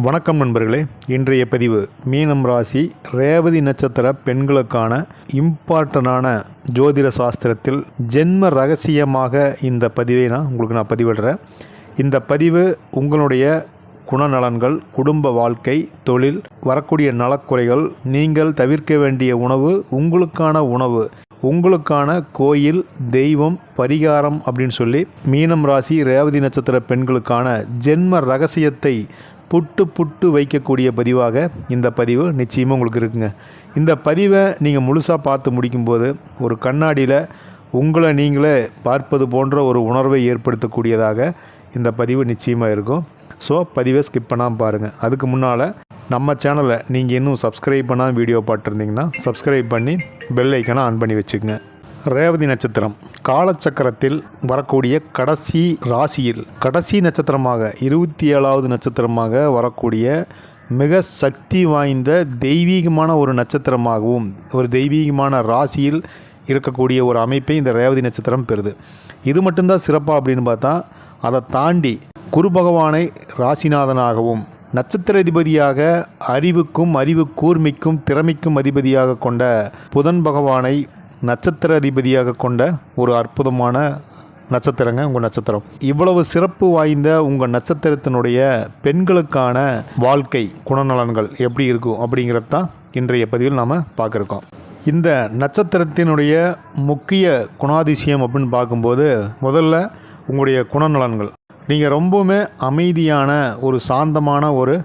வணக்கம் நண்பர்களே, இன்றைய பதிவு மீனம் ராசி ரேவதி நட்சத்திர பெண்களுக்கான இம்பார்ட்டண்டான ஜோதிட சாஸ்திரத்தில் ஜென்ம ரகசியமாக இந்த பதிவை நான் பதிவிடுறேன். இந்த பதிவு உங்களுடைய குணநலன்கள், குடும்ப வாழ்க்கை, தொழில், வரக்கூடிய நலக்குறைகள், நீங்கள் தவிர்க்க வேண்டிய உணவு, உங்களுக்கான உணவு, உங்களுக்கான கோயில், தெய்வம், பரிகாரம் அப்படின்னு சொல்லி மீனம் ராசி ரேவதி நட்சத்திர பெண்களுக்கான ஜென்ம ரகசியத்தை புட்டு வைக்கக்கூடிய பதிவாக இந்த பதிவு நிச்சயமாக உங்களுக்கு இருக்குங்க. இந்த பதிவை நீங்கள் முழுசாக பார்த்து முடிக்கும்போது ஒரு கண்ணாடியில் உங்களை நீங்களே பார்ப்பது போன்ற ஒரு உணர்வை ஏற்படுத்தக்கூடியதாக இந்த பதிவு நிச்சயமாக இருக்கும். ஸோ பதிவை ஸ்கிப் பண்ணாமல் பாருங்கள். அதுக்கு முன்னால் நம்ம சேனலை நீங்கள் இன்னும் சப்ஸ்கிரைப் பண்ணால் வீடியோ பார்த்துருந்தீங்கன்னா சப்ஸ்கிரைப் பண்ணி பெல் ஐக்கனை ஆன் பண்ணி வச்சுக்கோங்க. ரேவதி நட்சத்திரம் காலச்சக்கரத்தில் வரக்கூடிய கடைசி ராசியில் கடைசி நட்சத்திரமாக 27வது நட்சத்திரமாக வரக்கூடிய மிக சக்தி வாய்ந்த தெய்வீகமான ஒரு நட்சத்திரமாகவும் ஒரு தெய்வீகமான ராசியில் இருக்கக்கூடிய ஒரு அமைப்பை இந்த ரேவதி நட்சத்திரம் பெறுது. இது மட்டும்தான் சிறப்பாக அப்படின்னு பார்த்தா, அதை தாண்டி குரு பகவானை ராசிநாதனாகவும் நட்சத்திர அதிபதியாக அறிவுக்கும் அறிவு கூர்மைக்கும் திறமைக்கும் அதிபதியாக கொண்ட புதன் பகவானை நட்சத்திர அதிபதியாக கொண்ட ஒரு அற்புதமான நட்சத்திரங்க உங்கள் நட்சத்திரம். இவ்வளவு சிறப்பு வாய்ந்த உங்கள் நட்சத்திரத்தினுடைய பெண்களுக்கான வாழ்க்கை குணநலன்கள் எப்படி இருக்கும் அப்படிங்கிறது தான் இன்றைய பதிவில் நாம் பார்க்குறோம். இந்த நட்சத்திரத்தினுடைய முக்கிய குணாதிசயம் அப்படின்னு பார்க்கும்போது, முதல்ல உங்களுடைய குணநலன்கள். நீங்கள் ரொம்பவுமே அமைதியான ஒரு சாந்தமான ஒரு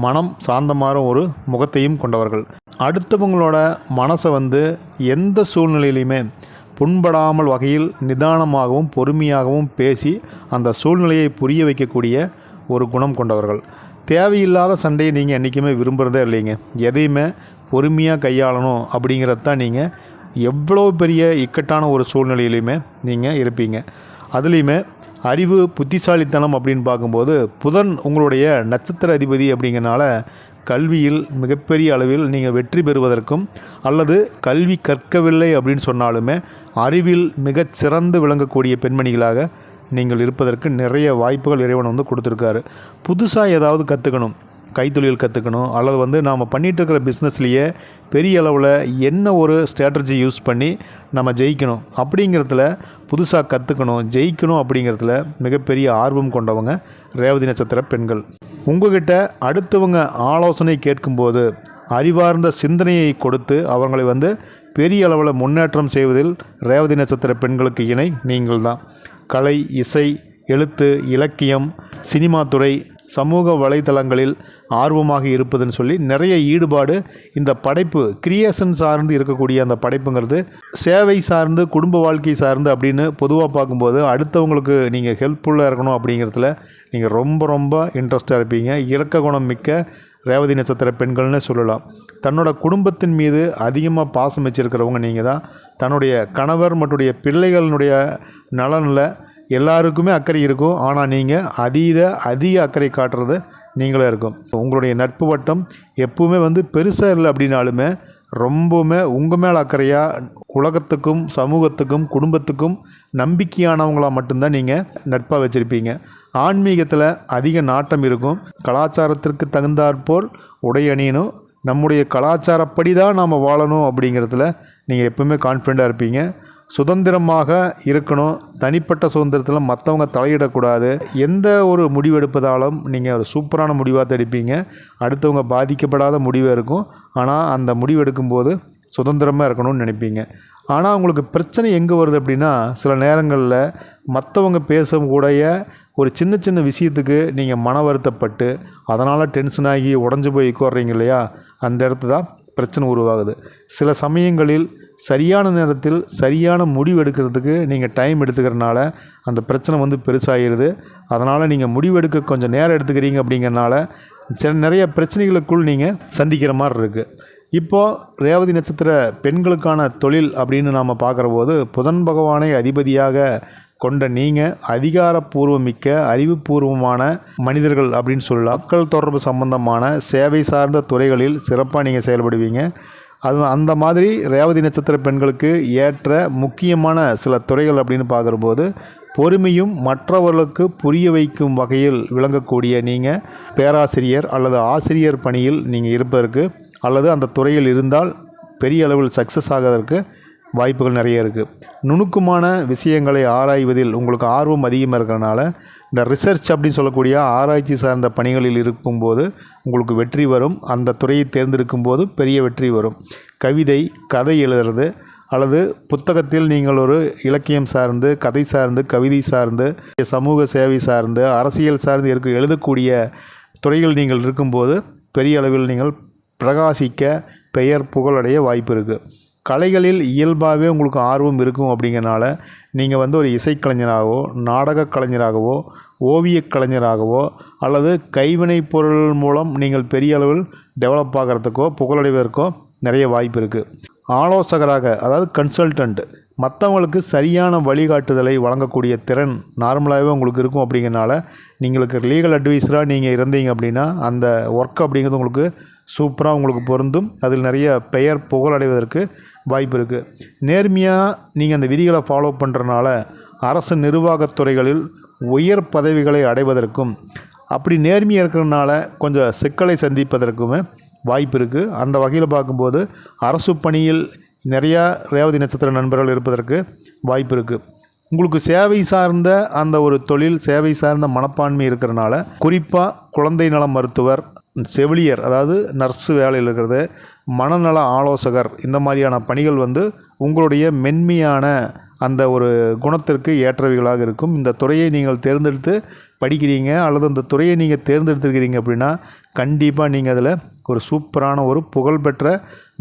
மனம், சாந்தமான ஒரு முகத்தையும் கொண்டவர்கள். அடுத்தவங்களோட மனசை எந்த சூழ்நிலையிலையுமே புண்படாமல் வகையில் நிதானமாகவும் பொறுமையாகவும் பேசி அந்த சூழ்நிலையை புரிய வைக்கக்கூடிய ஒரு குணம் கொண்டவர்கள். தேவையில்லாத சண்டையை நீங்கள் என்றைக்குமே விரும்புகிறதே இல்லைங்க. எதையுமே பொறுமையாக கையாளணும் அப்படிங்கிறது தான் நீங்கள் எவ்வளோ பெரிய இக்கட்டான ஒரு சூழ்நிலையிலையுமே நீங்கள் இருப்பீங்க. அதுலேயுமே அறிவு, புத்திசாலித்தனம் அப்படின்னு பார்க்கும்போது புதன் உங்களுடைய நட்சத்திர அதிபதி அப்படிங்கிறனால கல்வியில் மிகப்பெரிய அளவில் நீங்கள் வெற்றி பெறுவதற்கும், அல்லது கல்வி கற்கவில்லை அப்படின்னு சொன்னாலுமே அறிவில் மிகச்சிறந்து விளங்கக்கூடிய பெண்மணிகளாக நீங்கள் இருப்பதற்கு நிறைய வாய்ப்புகள் இறைவன் கொடுத்துருக்காரு. புதுசாக ஏதாவது கற்றுக்கணும், கைத்தொழில் கற்றுக்கணும், அல்லது நாம் பண்ணிகிட்ருக்கிற பிஸ்னஸ்லேயே பெரிய அளவில் என்ன ஒரு ஸ்ட்ராட்டஜி யூஸ் பண்ணி நம்ம ஜெயிக்கணும் அப்படிங்கிறதுல புதுசாக கற்றுக்கணும், ஜெயிக்கணும் அப்படிங்கிறதுல மிகப்பெரிய ஆர்வம் கொண்டவங்க ரேவதி நட்சத்திர பெண்கள். உங்கள்கிட்ட அடுத்தவங்க ஆலோசனை கேட்கும்போது அறிவார்ந்த சிந்தனையை கொடுத்து அவங்களை பெரிய அளவில் முன்னேற்றம் செய்வதில் ரேவதி நட்சத்திர பெண்களுக்கு இணை நீங்கள் தான். கலை, இசை, எழுத்து, இலக்கியம், சினிமா துறை, சமூக வலைத்தளங்களில் ஆர்வமாக இருப்பதுன்னு சொல்லி நிறைய ஈடுபாடு, இந்த படைப்பு கிரியேஷன் சார்ந்து இருக்கக்கூடிய அந்த படைப்புங்கிறது சேவை சார்ந்து, குடும்ப வாழ்க்கை சார்ந்து அப்படின்னு பொதுவாக பார்க்கும்போது அடுத்தவங்களுக்கு நீங்கள் ஹெல்ப்ஃபுல்லாக இருக்கணும் அப்படிங்கிறதுல நீங்கள் ரொம்ப இன்ட்ரெஸ்டாக இருப்பீங்க. இரக்க குணம் மிக்க ரேவதி நட்சத்திர பெண்கள்னு சொல்லலாம். தன்னோட குடும்பத்தின் மீது அதிகமாக பாசம் வச்சுருக்கிறவங்க நீங்கள் தான். தன்னுடைய கணவர் மற்றும் பிள்ளைகளினுடைய நலனில் எல்லாருக்குமே அக்கறை இருக்கும். ஆனால் நீங்கள் அதிக அக்கறை காட்டுறது நீங்களே இருக்கும். உங்களுடைய நட்பு வட்டம் எப்பவுமே பெருசாக இல்லை அப்படின்னாலுமே ரொம்பவுமே உங்கள் மேலே அக்கறையாக உலகத்துக்கும், சமூகத்துக்கும், குடும்பத்துக்கும் நம்பிக்கையானவங்களாக மட்டும்தான் நீங்கள் நட்பாக வச்சுருப்பீங்க. ஆன்மீகத்தில் அதிக நாட்டம் இருக்கும். கலாச்சாரத்திற்கு தகுந்தாற்போல் உடை அணியணும், நம்முடைய கலாச்சாரப்படி தான் நாம் வாழணும் அப்படிங்கிறதுல நீங்கள் எப்பவுமே கான்ஃபிடண்ட்டாக இருப்பீங்க. சுதந்திரமாக இருக்கணும், தனிப்பட்ட சுதந்திரத்தில் மற்றவங்க தலையிடக்கூடாது. எந்த ஒரு முடிவு எடுப்பதாலும் நீங்கள் ஒரு சூப்பரான முடிவாக எடுப்பீங்க. அடுத்தவங்க பாதிக்கப்படாத முடிவு இருக்கும். ஆனால் அந்த முடிவு எடுக்கும்போது சுதந்திரமாக இருக்கணும்னு நினைப்பீங்க. ஆனால் உங்களுக்கு பிரச்சனை எங்கே வருது அப்படின்னா, சில நேரங்களில் மற்றவங்க பேசக்கூடிய ஒரு சின்ன விஷயத்துக்கு நீங்கள் மன வருத்தப்பட்டு அதனால் டென்ஷன் ஆகி உடஞ்சி போய் உட்கார்றீங்க இல்லையா, அந்த இடத்து தான் பிரச்சனை உருவாகுது. சில சமயங்களில் சரியான நேரத்தில் சரியான முடிவு எடுக்கிறதுக்கு நீங்கள் டைம் எடுத்துக்கிறனால அந்த பிரச்சனை பெருசாகிடுது. அதனால் நீங்கள் முடிவு எடுக்க கொஞ்சம் நேரம் எடுத்துக்கிறீங்க அப்படிங்கிறனால நிறைய பிரச்சனைகளுக்குள் நீங்கள் சந்திக்கிற மாதிரி இருக்குது. இப்போது ரேவதி நட்சத்திர பெண்களுக்கான தொழில் அப்படின்னு நாம் பார்க்குற போது புதன் பகவானை அதிபதியாக கொண்ட நீங்கள் அதிகாரப்பூர்வமிக்க அறிவுபூர்வமான மனிதர்கள் அப்படின்னு சொல்லலாம். மக்கள் தொடர்பு சம்பந்தமான சேவை சார்ந்த துறைகளில் சிறப்பாக நீங்கள் செயல்படுவீங்க. அந்த மாதிரி ரேவதி நட்சத்திர பெண்களுக்கு ஏற்ற முக்கியமான சில துறைகள் அப்படின்னு பார்க்குறபோது பொறுமையும் மற்றவர்களுக்கு புரிய வைக்கும் வகையில் விளங்கக்கூடிய நீங்கள் பேராசிரியர் அல்லது ஆசிரியர் பணியில் நீங்கள் இருப்பதற்கு அல்லது அந்த துறையில் இருந்தால் பெரிய அளவில் சக்ஸஸ் ஆகிறதற்கு வாய்ப்புகள் நிறைய இருக்குது. நுணுக்கமான விஷயங்களை ஆராய்வதில் உங்களுக்கு ஆர்வம் அதிகமாக இருக்கிறனால இந்த ரிசர்ச் அப்படின்னு சொல்லக்கூடிய ஆராய்ச்சி சார்ந்த பணிகளில் இருக்கும்போது உங்களுக்கு வெற்றி வரும். அந்த துறையை தேர்ந்தெடுக்கும் போது பெரிய வெற்றி வரும். கவிதை, கதை எழுதுறது அல்லது புத்தகத்தில் நீங்கள் ஒரு இலக்கியம் சார்ந்து, கதை சார்ந்து, கவிதை சார்ந்து, சமூக சேவை சார்ந்து, அரசியல் சார்ந்து எழுதக்கூடிய துறைகள் நீங்கள் இருக்கும்போது பெரிய அளவில் நீங்கள் பிரகாசிக்க, பெயர் புகழடைய வாய்ப்பு இருக்குது. கலைகளில் இயல்பாகவே உங்களுக்கு ஆர்வம் இருக்கும் அப்படிங்கிறனால நீங்கள் ஒரு இசைக்கலைஞராகவோ, நாடக கலைஞராகவோ, ஓவியக் கலைஞராகவோ அல்லது கைவினைப் பொருள் மூலம் நீங்கள் பெரிய அளவில் டெவலப் ஆகிறதுக்கோ புகழடைவதற்கோ நிறைய வாய்ப்பு இருக்குது. ஆலோசகராக, அதாவது கன்சல்டன்ட், மற்றவங்களுக்கு சரியான வழிகாட்டுதலை வழங்கக்கூடிய திறன் நார்மலாகவே உங்களுக்கு இருக்கும். அப்படிங்கிறனால நீங்களுக்கு லீகல் அட்வைஸராக நீங்கள் இருந்தீங்க அப்படின்னா அந்த ஒர்க் அப்படிங்கிறது உங்களுக்கு சூப்பராக உங்களுக்கு பொருந்தும். அதில் நிறைய பெயர் புகழடைவதற்கு வாய்ப்பு இருக்குது. நேர்மையாக நீங்கள் அந்த விதிகளை ஃபாலோ பண்ணுறனால அரசு நிர்வாகத்துறைகளில் உயர் பதவிகளை அடைவதற்கும், அப்படி நேர்மையாக இருக்கிறதுனால கொஞ்சம் சிக்கலை சந்திப்பதற்குமே வாய்ப்பு இருக்குது. அந்த வகையில் பார்க்கும்போது அரசு பணியில் நிறையா ரேவதி நட்சத்திர நண்பர்கள் இருப்பதற்கு வாய்ப்பு இருக்குது. உங்களுக்கு சேவை சார்ந்த அந்த ஒரு தொழில், சேவை சார்ந்த மனப்பான்மை இருக்கிறனால குறிப்பாக குழந்தை நல மருத்துவர், செவிலியர், அதாவது நர்ஸு வேலையில் இருக்கிறது, மனநல ஆலோசகர், இந்த மாதிரியான பணிகள் உங்களுடைய மென்மையான அந்த ஒரு குணத்திற்கு ஏற்றவைகளாக இருக்கும். இந்த துறையை நீங்கள் தேர்ந்தெடுத்து படிக்கிறீங்க அல்லது அந்த துறையை நீங்கள் தேர்ந்தெடுத்துருக்கிறீங்க அப்படின்னா கண்டிப்பாக நீங்கள் அதில் ஒரு சூப்பரான ஒரு புகழ்பெற்ற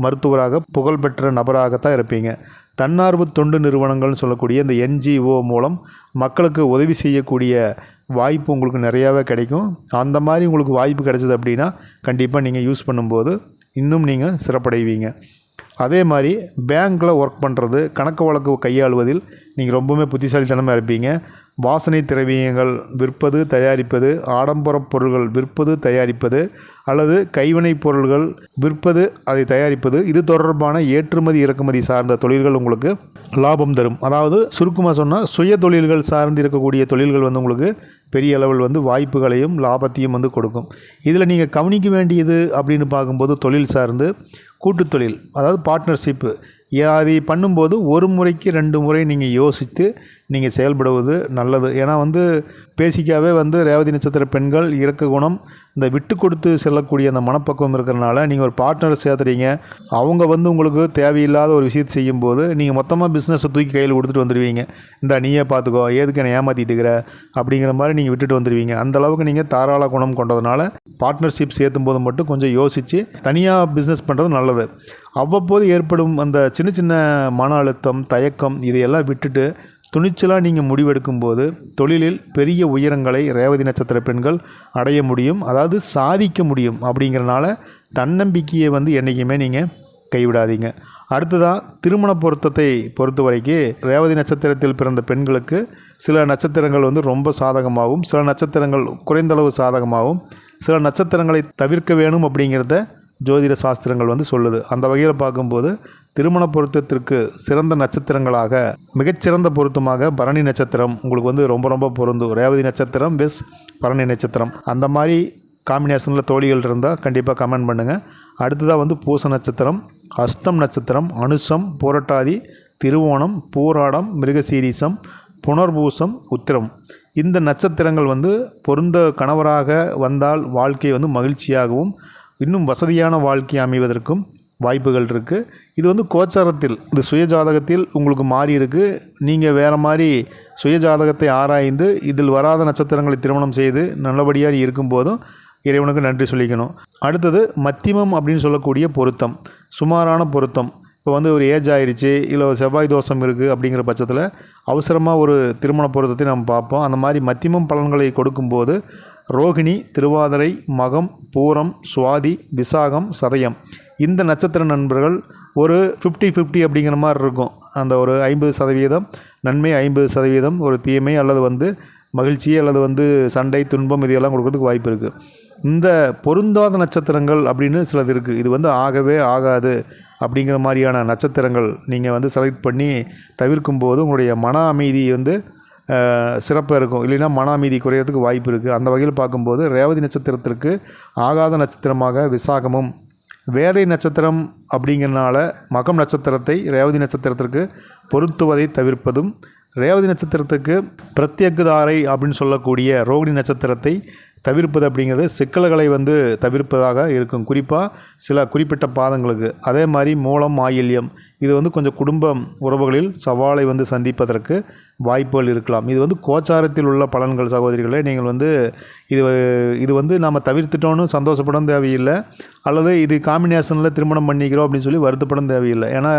மருத்துவராக, புகழ்பெற்ற நபராகத்தான் இருப்பீங்க. தன்னார்வ தொண்டு நிறுவனங்கள்னு சொல்லக்கூடிய இந்த NGO மூலம் மக்களுக்கு உதவி செய்யக்கூடிய வாய்ப்பு உங்களுக்கு நிறையாவே கிடைக்கும். அந்த மாதிரி உங்களுக்கு வாய்ப்பு கிடைச்சது அப்படின்னா கண்டிப்பாக நீங்கள் யூஸ் பண்ணும்போது இன்னும் நீங்கள் சிறப்படைவீங்க. அதே மாதிரி பேங்க்கில் ஒர்க் பண்ணுறது, கணக்கு வழக்கு கையாளுவதில் நீங்கள் ரொம்பவுமே புத்திசாலித்தனமாக இருப்பீங்க. வாசனை திரவியங்கள் விற்பது, தயாரிப்பது, ஆடம்பர பொருள்கள் விற்பது, தயாரிப்பது அல்லது கைவினைப் பொருள்கள் விற்பது, அதை தயாரிப்பது, இது தொடர்பான ஏற்றுமதி இறக்குமதி சார்ந்த தொழில்கள் உங்களுக்கு லாபம் தரும். அதாவது சுருக்கமாக சொன்னால் சுய தொழில்கள் சார்ந்து இருக்கக்கூடிய தொழில்கள் உங்களுக்கு பெரிய அளவில் வாய்ப்புகளையும் லாபத்தையும் கொடுக்கும். இதில் நீங்கள் கவனிக்க வேண்டியது அப்படின்னு பார்க்கும்போது தொழில் சார்ந்து கூட்டுத் தொழில், அதாவது பார்ட்னர்ஷிப்பு, அதை பண்ணும்போது ஒரு முறைக்கு 2 முறை நீங்கள் யோசித்து நீங்கள் செயல்படுவது நல்லது. ஏன்னா பேசிக்காகவே ரேவதி நட்சத்திர பெண்கள் இறக்க குணம், இந்த விட்டு கொடுத்து செல்லக்கூடிய அந்த மனப்பக்குவம் இருக்கிறனால நீங்கள் ஒரு பார்ட்னர் சேர்த்துறீங்க, அவங்க உங்களுக்கு தேவையில்லாத ஒரு விஷயத்தை செய்யும்போது நீங்கள் மொத்தமாக பிஸ்னஸை தூக்கி கையில் கொடுத்துட்டு வந்துடுவீங்க. இந்த நீயே பார்த்துக்கோ, எதுக்கு என்னை ஏமாற்றிட்டு இருக்கிற அப்படிங்கிற மாதிரி நீங்கள் விட்டுட்டு வந்துடுவீங்க. அந்தளவுக்கு நீங்கள் தாராள குணம் கொண்டதுனால பார்ட்னர்ஷிப் சேர்த்தும் போது மட்டும் கொஞ்சம் யோசித்து தனியாக பிஸ்னஸ் பண்ணுறது நல்லது. அவ்வப்போது ஏற்படும் அந்த சின்ன சின்ன மன அழுத்தம், தயக்கம், இதையெல்லாம் விட்டுட்டு துணிச்சலாக நீங்கள் முடிவெடுக்கும்போது தொழிலில் பெரிய உயரங்களை ரேவதி நட்சத்திர பெண்கள் அடைய முடியும், அதாவது சாதிக்க முடியும். அப்படிங்கிறனால தன்னம்பிக்கையை என்றைக்குமே நீங்கள் கைவிடாதீங்க. அடுத்ததாக திருமண பொருத்தத்தை பொறுத்த வரைக்கும் ரேவதி நட்சத்திரத்தில் பிறந்த பெண்களுக்கு சில நட்சத்திரங்கள் ரொம்ப சாதகமாகவும், சில நட்சத்திரங்கள் குறைந்தளவு சாதகமாகவும், சில நட்சத்திரங்களை தவிர்க்க வேணும் அப்படிங்கிறத ஜோதிட சாஸ்திரங்கள் சொல்லுது. அந்த வகையில் பார்க்கும்போது திருமண பொருத்தத்திற்கு சிறந்த நட்சத்திரங்களாக, மிகச்சிறந்த பொருத்தமாக பரணி நட்சத்திரம் உங்களுக்கு ரொம்ப ரொம்ப பொருந்தும். ரேவதி நட்சத்திரம் பெஸ், பரணி நட்சத்திரம், அந்த மாதிரி காம்பினேஷனில் தோழிகள் இருந்தால் கண்டிப்பாக கமெண்ட் பண்ணுங்கள். அடுத்ததாக பூச நட்சத்திரம், அஸ்தம் நட்சத்திரம், அனுசம், புரட்டாதி, திருவோணம், பூராடம், மிருகசீரிசம், புனர்பூசம், உத்திரம், இந்த நட்சத்திரங்கள் பொருந்த கணவராக வந்தால் வாழ்க்கை மகிழ்ச்சியாகவும் இன்னும் வசதியான வாழ்க்கை அமைவதற்கும் வாய்ப்புகள் இருக்குது. இது கோச்சாரத்தில், இந்த சுயஜாதகத்தில் உங்களுக்கு மாறி இருக்குது. நீங்கள் வேறு மாதிரி சுயஜாதகத்தை ஆராய்ந்து இதில் வராத நட்சத்திரங்களை திருமணம் செய்து நல்லபடியாக இருக்கும்போதும் இறைவனுக்கு நன்றி சொல்லிக்கணும். அடுத்தது மத்தியமம் அப்படின்னு சொல்லக்கூடிய பொருத்தம், சுமாரான பொருத்தம். இப்போ ஒரு ஏஜ் ஆயிடுச்சு, இல்லை செவ்வாய் தோஷம் இருக்குது அப்படிங்கிற பட்சத்தில் அவசரமாக ஒரு திருமண பொருத்தத்தை நம்ம பார்ப்போம். அந்த மாதிரி மத்தியமம் பலன்களை கொடுக்கும்போது ரோகிணி, திருவாதிரை, மகம், பூரம், சுவாதி, விசாகம், சதயம், இந்த நட்சத்திர நண்பர்கள் ஒரு 50-50 அப்படிங்கிற மாதிரி இருக்கும். அந்த ஒரு 50% நன்மை, 50% ஒரு தீமை அல்லது மகிழ்ச்சி அல்லது சண்டை, துன்பம், இதையெல்லாம் கொடுக்கறதுக்கு வாய்ப்பு இருக்குது. இந்த பொருந்தாத நட்சத்திரங்கள் அப்படின்னு சிலது இருக்குது. இது ஆகவே ஆகாது அப்படிங்கிற மாதிரியான நட்சத்திரங்கள் நீங்கள் செலக்ட் பண்ணி தவிர்க்கும்போது உங்களுடைய மன அமைதி சிறப்பாக இருக்கும். இல்லைன்னா மன அமைதி குறையிறதுக்கு வாய்ப்பு இருக்குது. அந்த வகையில் பார்க்கும்போது ரேவதி நட்சத்திரத்திற்கு ஆகாத நட்சத்திரமாக விசாகமும், வேதை நட்சத்திரம் அப்படிங்கிறனால மகம் நட்சத்திரத்தை ரேவதி நட்சத்திரத்திற்கு பொருத்துவதை தவிர்ப்பதும், ரேவதி நட்சத்திரத்துக்கு பிரத்யேகதாரை அப்படின்னு சொல்லக்கூடிய ரோகிணி நட்சத்திரத்தை தவிர்ப்பது அப்படிங்கிறது சிக்கல்களை தவிர்ப்பதாக இருக்கும், குறிப்பாக சில குறிப்பிட்ட பாதங்களுக்கு. அதே மாதிரி மூலம், ஆயில்யம் இது கொஞ்சம் குடும்ப உறவுகளில் சவாலை சந்திப்பதற்கு வாய்ப்புகள் இருக்கலாம். இது கோச்சாரத்தில் உள்ள பலன்கள் சகோதரிகளே. நீங்கள் இது நாம் தவிர்த்துட்டோன்னு சந்தோஷப்படும் தேவையில்லை, அல்லது இது காம்பினேஷனில் திருமணம் பண்ணிக்கிறோம் அப்படின்னு சொல்லி வருத்தப்படும் தேவையில்லை. ஏன்னா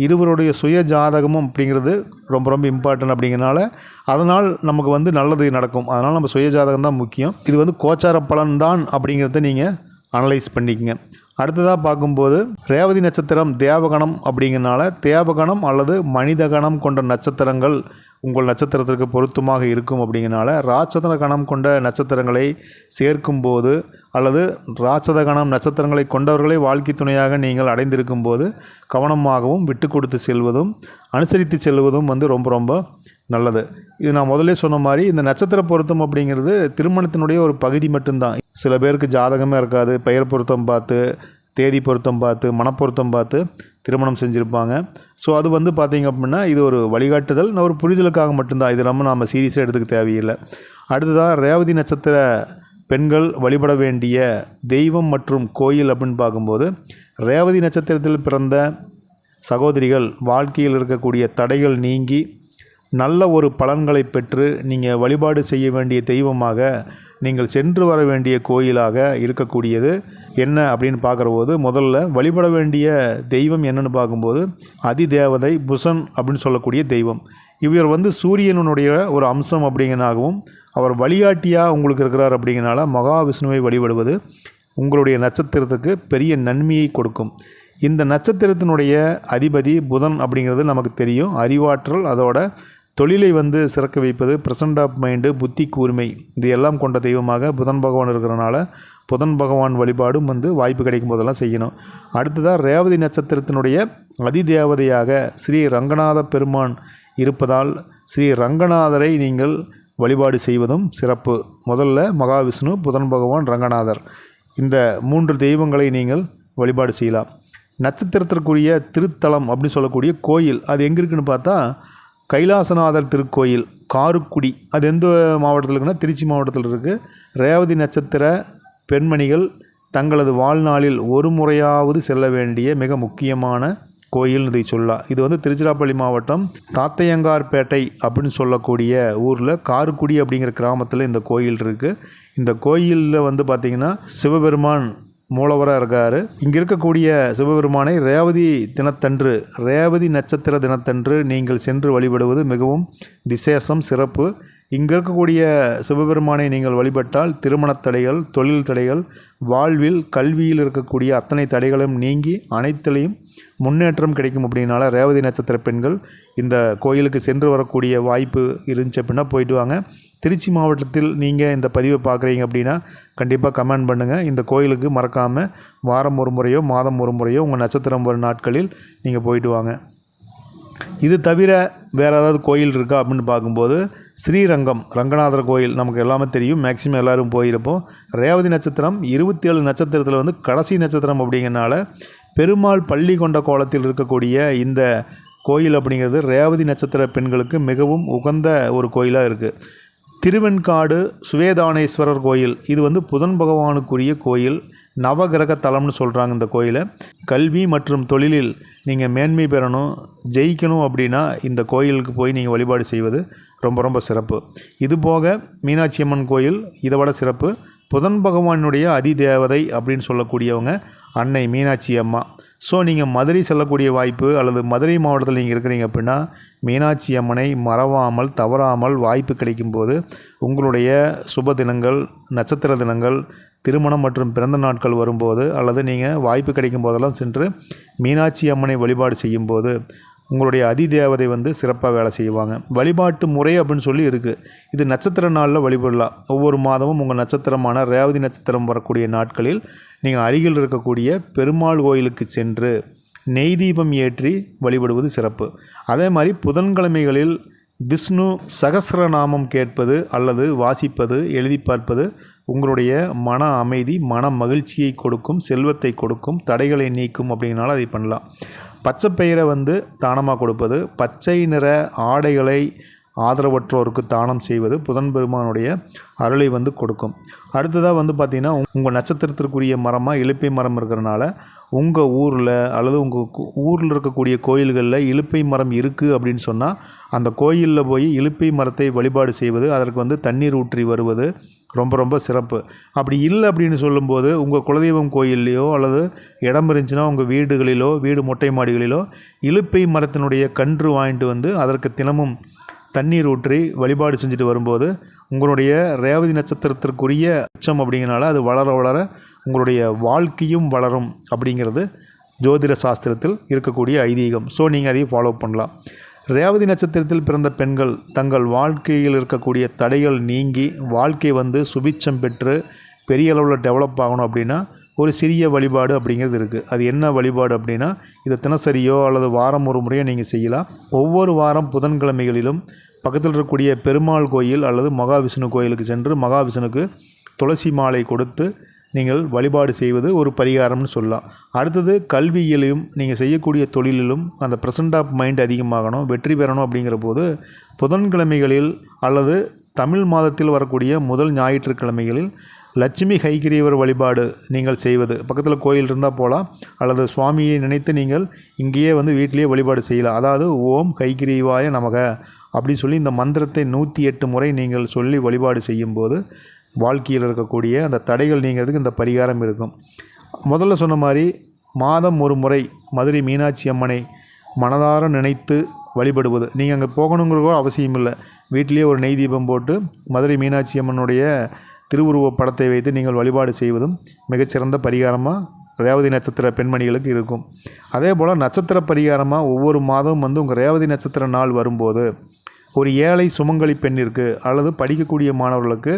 இருவருடைய சுய ஜாதகமும் அப்படிங்கிறது ரொம்ப ரொம்ப இம்பார்ட்டன்ட் அப்படிங்கிறனால அதனால் நமக்கு நல்லது நடக்கும். அதனால் நம்ம சுய ஜாதகம் தான் முக்கியம். இது கோச்சார பலன் தான் அப்படிங்கிறத நீங்கள் அனலைஸ் பண்ணிக்கங்க. அடுத்ததாக பார்க்கும்போது ரேவதி நட்சத்திரம் தேவகணம் அப்படிங்கிறனால தேவகணம் அல்லது மனிதகணம் கொண்ட நட்சத்திரங்கள் உங்கள் நட்சத்திரத்திற்கு பொருத்தமாக இருக்கும். அப்படிங்கிறனால ராட்சத கணம் கொண்ட நட்சத்திரங்களை சேர்க்கும்போது அல்லது ராட்சத கணம் நட்சத்திரங்களை கொண்டவர்களை வாழ்க்கை துணையாக நீங்கள் அடைந்திருக்கும் போது கவனமாகவும் விட்டு கொடுத்து செல்வதும் அனுசரித்து செல்வதும் ரொம்ப ரொம்ப நல்லது. இது நான் முதல்ல சொன்ன மாதிரி இந்த நட்சத்திர பொருத்தம் அப்படிங்கிறது திருமணத்தினுடைய ஒரு பகுதி மட்டும்தான். சில பேருக்கு ஜாதகமே இருக்காது, பெயர் பொருத்தம் பார்த்து, தேதி பொருத்தம் பார்த்து, மனப்பொருத்தம் பார்த்து திருமணம் செஞ்சுருப்பாங்க. ஸோ அது பார்த்திங்க அப்படின்னா இது ஒரு வழிகாட்டுதல், ஒரு புரிதலுக்காக மட்டும்தான். இது நாம் சீரியஸாக எடுத்துக்க தேவையில்லை. அடுத்ததாக ரேவதி நட்சத்திர பெண்கள் வழிபட வேண்டிய தெய்வம் மற்றும் கோயில் அப்படின்னு பார்க்கும்போது, ரேவதி நட்சத்திரத்தில் பிறந்த சகோதரிகள் வாழ்க்கையில் இருக்கக்கூடிய தடைகள் நீங்கி நல்ல ஒரு பலன்களை பெற்று நீங்கள் வழிபாடு செய்ய வேண்டிய தெய்வமாக நீங்கள் சென்று வர வேண்டிய கோயிலாக இருக்கக்கூடியது என்ன அப்படின்னு பார்க்குறபோது, முதல்ல வழிபட வேண்டிய தெய்வம் என்னென்னு பார்க்கும்போது அதிதேவதை புசன் அப்படின்னு சொல்லக்கூடிய தெய்வம். இவர் சூரியனுடைய ஒரு அம்சம் அப்படிங்கிறனாகவும் அவர் வழிகாட்டியாக உங்களுக்கு இருக்கிறார் அப்படிங்கிறனால மகாவிஷ்ணுவை வழிபடுவது உங்களுடைய நட்சத்திரத்துக்கு பெரிய நன்மையை கொடுக்கும். இந்த நட்சத்திரத்தினுடைய அதிபதி புதன் அப்படிங்கிறது நமக்கு தெரியும். அறிவாற்றல், அதோட தொழிலை சிறக்க வைப்பது, ப்ரெசன்ட் ஆஃப் மைண்டு, புத்தி கூர்மை இது எல்லாம் கொண்ட தெய்வமாக புதன் பகவான் இருக்கிறனால புதன் பகவான் வழிபாடும் வாய்ப்பு கிடைக்கும் போதெல்லாம் செய்யணும். அடுத்ததாக ரேவதி நட்சத்திரத்தினுடைய அதிதேவதையாக ஸ்ரீ ரங்கநாத பெருமான் இருப்பதால் ஸ்ரீ ரங்கநாதரை நீங்கள் வழிபாடு செய்வதும் சிறப்பு. முதல்ல மகாவிஷ்ணு, புதன் பகவான், ரங்கநாதர் இந்த 3 தெய்வங்களை நீங்கள் வழிபாடு செய்யலாம். நட்சத்திரத்திற்குரிய திருத்தலம் அப்படின்னு சொல்லக்கூடிய கோயில் அது எங்கே இருக்குதுன்னு பார்த்தா கைலாசநாதர் திருக்கோயில், காரைக்குடி. அது எந்த மாவட்டத்தில் இருக்குன்னா திருச்சி மாவட்டத்தில் இருக்குது. ரேவதி நட்சத்திர பெண்மணிகள் தங்களது வாழ்நாளில் ஒரு முறையாவது செல்ல வேண்டிய மிக முக்கியமான கோயில் இதை சொல்லலாம். இது திருச்சிராப்பள்ளி மாவட்டம் தாத்தையங்கார்பேட்டை அப்படின்னு சொல்லக்கூடிய ஊரில் காரைக்குடி அப்படிங்கிற கிராமத்தில் இந்த கோயில் இருக்குது. இந்த கோயிலில் பார்த்திங்கன்னா சிவபெருமான் மூலவராக இருக்கார். இங்கே இருக்கக்கூடிய சிவபெருமானை ரேவதி தினத்தன்று, ரேவதி நட்சத்திர தினத்தன்று நீங்கள் சென்று வழிபடுவது மிகவும் விசேஷம், சிறப்பு. இங்கே இருக்கக்கூடிய சிவபெருமானை நீங்கள் வழிபட்டால் திருமணத் தடைகள், தொழில் தடைகள், வாழ்வில் கல்வியில் இருக்கக்கூடிய அத்தனை தடைகளும் நீங்கி அனைத்திலையும் முன்னேற்றம் கிடைக்கும். அப்படின்னால ரேவதி நட்சத்திர பெண்கள் இந்த கோயிலுக்கு சென்று வரக்கூடிய வாய்ப்பு இருந்துச்சு அப்படின்னா போயிட்டு வாங்க. திருச்சி மாவட்டத்தில் நீங்கள் இந்த பதிவை பார்க்குறீங்க அப்படின்னா கண்டிப்பாக கமெண்ட் பண்ணுங்கள். இந்த கோயிலுக்கு மறக்காமல் வாரம் ஒரு முறையோ மாதம் ஒரு முறையோ உங்கள் நட்சத்திரம் வரும் நாட்களில் நீங்கள் போயிட்டு வாங்க. இது தவிர வேறு ஏதாவது கோயில் இருக்கா அப்படின்னு பார்க்கும்போது ஸ்ரீரங்கம் ரங்கநாதர் கோயில் நமக்கு எல்லாமே தெரியும், மேக்ஸிமம் எல்லோரும் போயிருப்போம். ரேவதி நட்சத்திரம் 27 நட்சத்திரத்தில் கடைசி நட்சத்திரம் அப்படிங்கிறனால பெருமாள் பள்ளி கொண்ட கோலத்தில் இருக்கக்கூடிய இந்த கோயில் அப்படிங்கிறது ரேவதி நட்சத்திர பெண்களுக்கு மிகவும் உகந்த ஒரு கோயிலாக இருக்குது. திருவெண்காடு சுவேதானேஸ்வரர் கோயில் இது புதன் பகவானுக்குரிய கோயில், நவகிரக தலம்னு சொல்கிறாங்க. இந்த கோயிலை கல்வி மற்றும் தொழிலில் நீங்கள் மேன்மை பெறணும், ஜெயிக்கணும் அப்படின்னா இந்த கோயிலுக்கு போய் நீங்கள் வழிபாடு செய்வது ரொம்ப ரொம்ப சிறப்பு. இதுபோக மீனாட்சி அம்மன் கோயில் இதை விட சிறப்பு. புதன் பகவானுடைய அதிதேவதை அப்படின்னு சொல்லக்கூடியவங்க அன்னை மீனாட்சி அம்மா. ஸோ நீங்கள் மதுரை செல்லக்கூடிய வாய்ப்பு அல்லது மதுரை மாவட்டத்தில் நீங்கள் இருக்கிறீங்க அப்படின்னா மீனாட்சி அம்மனை மறவாமல் தவறாமல் வாய்ப்பு கிடைக்கும்போது உங்களுடைய சுப தினங்கள், நட்சத்திர தினங்கள், திருமணம் மற்றும் பிறந்த நாட்கள் வரும்போது அல்லது நீங்கள் வாய்ப்பு கிடைக்கும் போதெல்லாம் சென்று மீனாட்சி அம்மனை வழிபாடு செய்யும்போது உங்களுடைய அதிதேவதை சிறப்பாக வேலை செய்வாங்க. வழிபாட்டு முறை அப்படின்னு சொல்லி இருக்குது. இது நட்சத்திர நாளில் வழிபடலாம். ஒவ்வொரு மாதமும் உங்கள் நட்சத்திரமான ரேவதி நட்சத்திரம் வரக்கூடிய நாட்களில் நீங்கள் அருகில் இருக்கக்கூடிய பெருமாள் கோயிலுக்கு சென்று நெய் தீபம் ஏற்றி வழிபடுவது சிறப்பு. அதே மாதிரி புதன்கிழமைகளில் விஷ்ணு சகஸ்ரநாமம் கேட்பது அல்லது வாசிப்பது, எழுதி பார்ப்பது உங்களுடைய மன அமைதி, மன மகிழ்ச்சியை கொடுக்கும், செல்வத்தை கொடுக்கும், தடைகளை நீக்கும். அப்படிங்கிறனால அதை பண்ணலாம். பச்சைப்பயிரை தானமாக கொடுப்பது, பச்சை நிற ஆடைகளை ஆதரவற்றோருக்கு தானம் செய்வது புதன் பெருமானுடைய அருளை கொடுக்கும். அடுத்ததாக பார்த்திங்கன்னா, உங்கள் நட்சத்திரத்திற்குரிய மரமாக இலுப்பை மரம் இருக்கிறனால உங்கள் ஊரில் அல்லது உங்கள் ஊரில் இருக்கக்கூடிய கோயில்களில் இலுப்பை மரம் இருக்குது அப்படின்னு சொன்னால் அந்த கோயிலில் போய் இலுப்பை மரத்தை வழிபாடு செய்வது, அதற்கு தண்ணீர் ஊற்றி வருவது ரொம்ப ரொம்ப சிறப்பு. அப்படி இல்லை அப்படின்னு சொல்லும்போது உங்கள் குலதெய்வம் கோயில்லையோ அல்லது இடம் இருந்துச்சுன்னா உங்கள் வீடுகளிலோ, வீடு மொட்டை மாடிகளிலோ இலுப்பை மரத்தினுடைய கன்று வாங்கிட்டு அதற்கு தினமும் தண்ணீர் ஊற்றி வழிபாடு செஞ்சுட்டு வரும்போது உங்களுடைய ரேவதி நட்சத்திரத்திற்குரிய உச்சம் அப்படிங்கிறனால அது வளர வளர உங்களுடைய வாழ்க்கையும் வளரும் அப்படிங்கிறது ஜோதிட சாஸ்திரத்தில் இருக்கக்கூடிய ஐதீகம். ஸோ நீங்கள் அதையும் ஃபாலோ பண்ணலாம். ரேவதி நட்சத்திரத்தில் பிறந்த பெண்கள் தங்கள் வாழ்க்கையில் இருக்கக்கூடிய தடைகள் நீங்கி வாழ்க்கை சுபிட்சம் பெற்று பெரிய அளவில் டெவலப் ஆகணும் அப்படின்னா ஒரு சிறிய வழிபாடு அப்படிங்கிறது இருக்குது. அது என்ன வழிபாடு அப்படின்னா, இதை தினசரியோ அல்லது வாரம் ஒரு முறையோ நீங்கள் செய்யலாம். ஒவ்வொரு வாரம் புதன்கிழமைகளிலும் பக்கத்தில் இருக்கக்கூடிய பெருமாள் கோயில் அல்லது மகாவிஷ்ணு கோயிலுக்கு சென்று மகாவிஷ்ணுக்கு துளசி மாலை கொடுத்து நீங்கள் வழிபாடு செய்வது ஒரு பரிகாரம்னு சொல்லலாம். அடுத்தது கல்வியிலையும் நீங்கள் செய்யக்கூடிய தொழிலிலும் அந்த ப்ரெசன்ட் ஆஃப் மைண்ட் அதிகமாகணும், வெற்றி பெறணும். அப்படிங்கிற போது புதன்கிழமைகளில் அல்லது தமிழ் மாதத்தில் வரக்கூடிய முதல் ஞாயிற்றுக்கிழமைகளில் லட்சுமி ஹைகிரீவர் வழிபாடு நீங்கள் செய்வது, பக்கத்தில் கோயில் இருந்தால் போகலாம், அல்லது சுவாமியை நினைத்து நீங்கள் இங்கேயே வீட்டிலேயே வழிபாடு செய்யலாம். அதாவது ஓம் ஹைகிரீவாய நமக அப்படி சொல்லி இந்த மந்திரத்தை 108 முறை நீங்கள் சொல்லி வழிபாடு செய்யும்போது வாழ்க்கையில் இருக்கக்கூடிய அந்த தடைகள் நீங்கிறதுக்கு இந்த பரிகாரம் இருக்கும். முதல்ல சொன்ன மாதிரி மாதம் ஒரு முறை மதுரை மீனாட்சி அம்மனை மனதார நினைத்து வழிபடுவது. நீங்கள் அங்கே போகணுங்கிறதோ அவசியம் இல்லை. வீட்டிலேயே ஒரு நெய் தீபம் போட்டு மதுரை மீனாட்சி அம்மனுடைய திருவுருவ படத்தை வைத்து நீங்கள் வழிபாடு செய்வதும் மிகச்சிறந்த பரிகாரமாக ரேவதி நட்சத்திர பெண்மணிகளுக்கு இருக்கும். அதே போல் நட்சத்திர பரிகாரமாக ஒவ்வொரு மாதமும் உங்கள் ரேவதி நட்சத்திர நாள் வரும்போது ஒரு ஏழை சுமங்கலி பெண்ணிற்கு அல்லது படிக்கக்கூடிய மாணவர்களுக்கு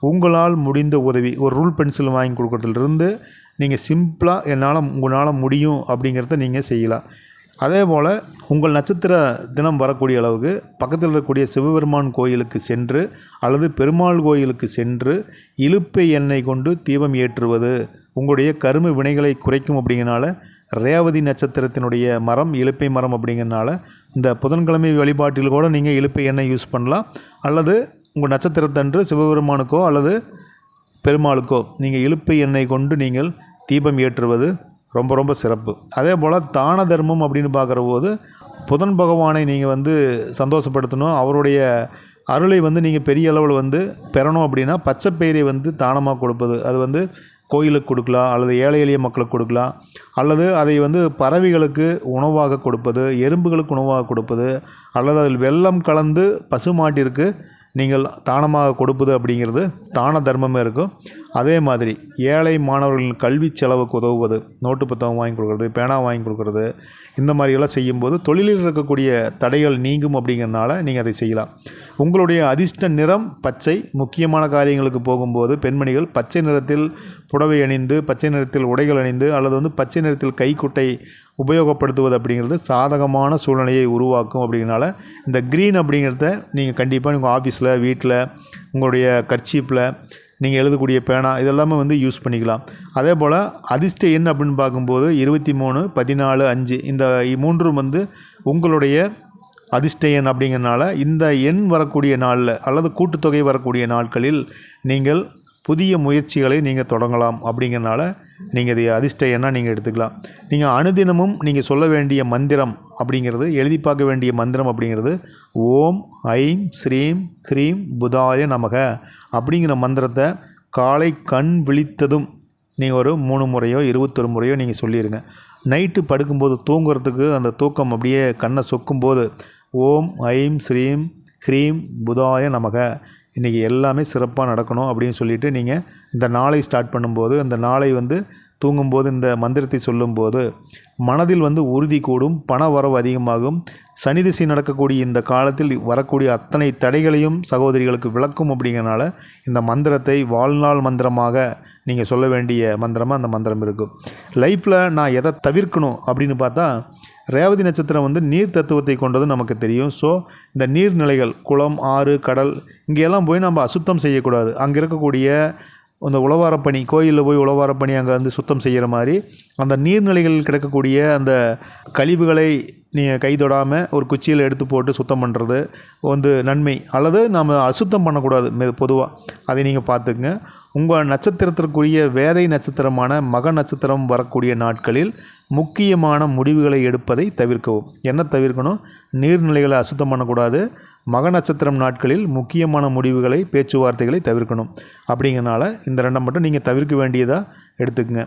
உங்களால் முடிந்த உதவி, ஒரு ரூல் பென்சில் வாங்கி கொடுக்கறதுலேருந்து நீங்கள் சிம்பிளாக உங்களால் முடியும் அப்படிங்கிறத நீங்கள் செய்யலாம். அதே போல் உங்கள் நட்சத்திர தினம் வரக்கூடிய அளவுக்கு பக்கத்தில் இருக்கக்கூடிய சிவபெருமான் கோயிலுக்கு சென்று அல்லது பெருமாள் கோயிலுக்கு சென்று இலுப்பை எண்ணெய் கொண்டு தீபம் ஏற்றுவது உங்களுடைய கரும வினைகளை குறைக்கும். அப்படிங்கிறனால ரேவதி நட்சத்திரத்தினுடைய மரம் இலுப்பை மரம் அப்படிங்கிறனால இந்த புதன்கிழமை வழிபாட்டில் கூட நீங்கள் இலுப்பை எண்ணெய் யூஸ் பண்ணலாம். அல்லது உங்கள் நட்சத்திரத்தன்று சிவபெருமானுக்கோ அல்லது பெருமாளுக்கோ நீங்கள் இலுப்பை எண்ணெய் கொண்டு நீங்கள் தீபம் ஏற்றுவது ரொம்ப ரொம்ப சிறப்பு. அதே போல் தான தர்மம் அப்படின்னு பார்க்குற போது புதன் பகவானை நீங்கள் சந்தோஷப்படுத்தணும், அவருடைய அருளை நீங்கள் பெரிய அளவில் பெறணும் அப்படின்னா பச்சைப்பயிரை தானமாக கொடுப்பது, அது கோயிலுக்கு கொடுக்கலாம் அல்லது ஏழை எளிய மக்களுக்கு கொடுக்கலாம், அல்லது அதை பறவைகளுக்கு உணவாக கொடுப்பது, எறும்புகளுக்கு உணவாக கொடுப்பது, அல்லது அதில் வெல்லம் கலந்து பசுமாட்டிற்கு நீங்கள் தானமாக கொடுப்பது அப்படிங்கிறது தான தர்மமே இருக்கும். அதே மாதிரி ஏழை மாணவர்களின் கல்வி செலவுக்கு உதவுவது, நோட்டு புத்தகம் வாங்கி கொடுக்குறது, பேனா வாங்கி கொடுக்குறது, இந்த மாதிரியெல்லாம் செய்யும்போது தொழிலில் இருக்கக்கூடிய தடைகள் நீங்கும். அப்படிங்கிறனால நீங்கள் அதை செய்யலாம். உங்களுடைய அதிர்ஷ்ட நிறம் பச்சை. முக்கியமான காரியங்களுக்கு போகும்போது பெண்மணிகள் பச்சை நிறத்தில் புடவை அணிந்து, பச்சை நிறத்தில் உடைகள் அணிந்து அல்லது பச்சை நிறத்தில் கைக்குட்டை உபயோகப்படுத்துவது அப்படிங்கிறது சாதகமான சூழ்நிலையை உருவாக்கும். அப்படிங்கிறனால இந்த க்ரீன் அப்படிங்கிறத நீங்கள் கண்டிப்பாக உங்கள் ஆஃபீஸில், வீட்டில், உங்களுடைய கர்ச்சீப்பில் நீங்கள் எழுதக்கூடிய பேனா இதெல்லாமே யூஸ் பண்ணிக்கலாம். அதே போல் அதிர்ஷ்ட எண் அப்படின்னு பார்க்கும்போது 23, 14, 5 இந்த மூன்றும் உங்களுடைய அதிர்ஷ்ட எண். அப்படிங்கிறனால இந்த எண் வரக்கூடிய நாளில் அல்லது கூட்டுத்தொகை வரக்கூடிய நாட்களில் நீங்கள் புதிய முயற்சிகளை நீங்கள் தொடங்கலாம். அப்படிங்கிறனால நீங்கள் இதை அதிர்ஷ்ட எண்ணாக நீங்கள் எடுத்துக்கலாம். நீங்கள் அனுதினமும் நீங்கள் சொல்ல வேண்டிய மந்திரம் அப்படிங்கிறது, எழுதி பார்க்க வேண்டிய மந்திரம் அப்படிங்கிறது ஓம் ஐம் ஸ்ரீம் ஹ்ரீம் புதாய நமக அப்படிங்கிற மந்திரத்தை காலை கண் விழித்ததும் நீங்கள் ஒரு 3 முறையோ 21 முறையோ நீங்கள் சொல்லிடுங்க. நைட்டு படுக்கும்போது தூங்குறதுக்கு அந்த தூக்கம் அப்படியே கண்ணை சொக்கும்போது ஓம் ஐம் ஸ்ரீம் ஹ்ரீம் புதாய நமக, இன்றைக்கி எல்லாமே சிறப்பாக நடக்கணும் அப்படின்னு சொல்லிவிட்டு நீங்கள் இந்த நாளை ஸ்டார்ட் பண்ணும்போது, அந்த நாளை தூங்கும்போது இந்த மந்திரத்தை சொல்லும்போது மனதில் உறுதி கூடும், பண வரவு அதிகமாகும். சனி திசை நடக்கக்கூடிய இந்த காலத்தில் வரக்கூடிய அத்தனை தடைகளையும் சகோதரிகளுக்கு விளக்கும். அப்படிங்கிறனால இந்த மந்திரத்தை வாழ்நாள் மந்திரமாக நீங்கள் சொல்ல வேண்டிய மந்திரமாக அந்த மந்திரம் இருக்கும். லைஃப்பில் நான் எதை தவிர்க்கணும் அப்படின்னு பார்த்தா ரேவதி நட்சத்திரம் வந்து நீர் தத்துவத்தை கொண்டது நமக்கு தெரியும். ஸோ இந்த நீர்நிலைகள், குளம், ஆறு, கடல் இங்கெல்லாம் போய் நம்ம அசுத்தம் செய்யக்கூடாது. அங்கே இருக்கக்கூடிய அந்த உழவாரப்பணி, கோயிலில் போய் உழவாரப்பணி அங்கே வந்து சுத்தம் செய்கிற மாதிரி அந்த நீர்நிலைகளில் கிடக்கக்கூடிய அந்த கழிவுகளை நீங்கள் கை தொடாமல் ஒரு குச்சியில் எடுத்து போட்டு சுத்தம் பண்ணுறது வந்து நன்மை. அல்லது நம்ம அசுத்தம் பண்ணக்கூடாது பொதுவாக. அதை நீங்கள் பார்த்துக்குங்க. உங்கள் நட்சத்திரத்திற்குரிய வேதை நட்சத்திரமான மக நட்சத்திரம் வரக்கூடிய நாட்களில் முக்கியமான முடிவுகளை எடுப்பதை தவிர்க்கவும். என்ன தவிர்க்கணும்? நீர்நிலைகளை அசுத்தம் பண்ணக்கூடாது. மக நட்சத்திரம் நாட்களில் முக்கியமான முடிவுகளை, பேச்சுவார்த்தைகளை தவிர்க்கணும். அப்படிங்கிறனால இந்த ரெண்டை மட்டும் நீங்கள் தவிர்க்க வேண்டியதாக எடுத்துக்கங்க.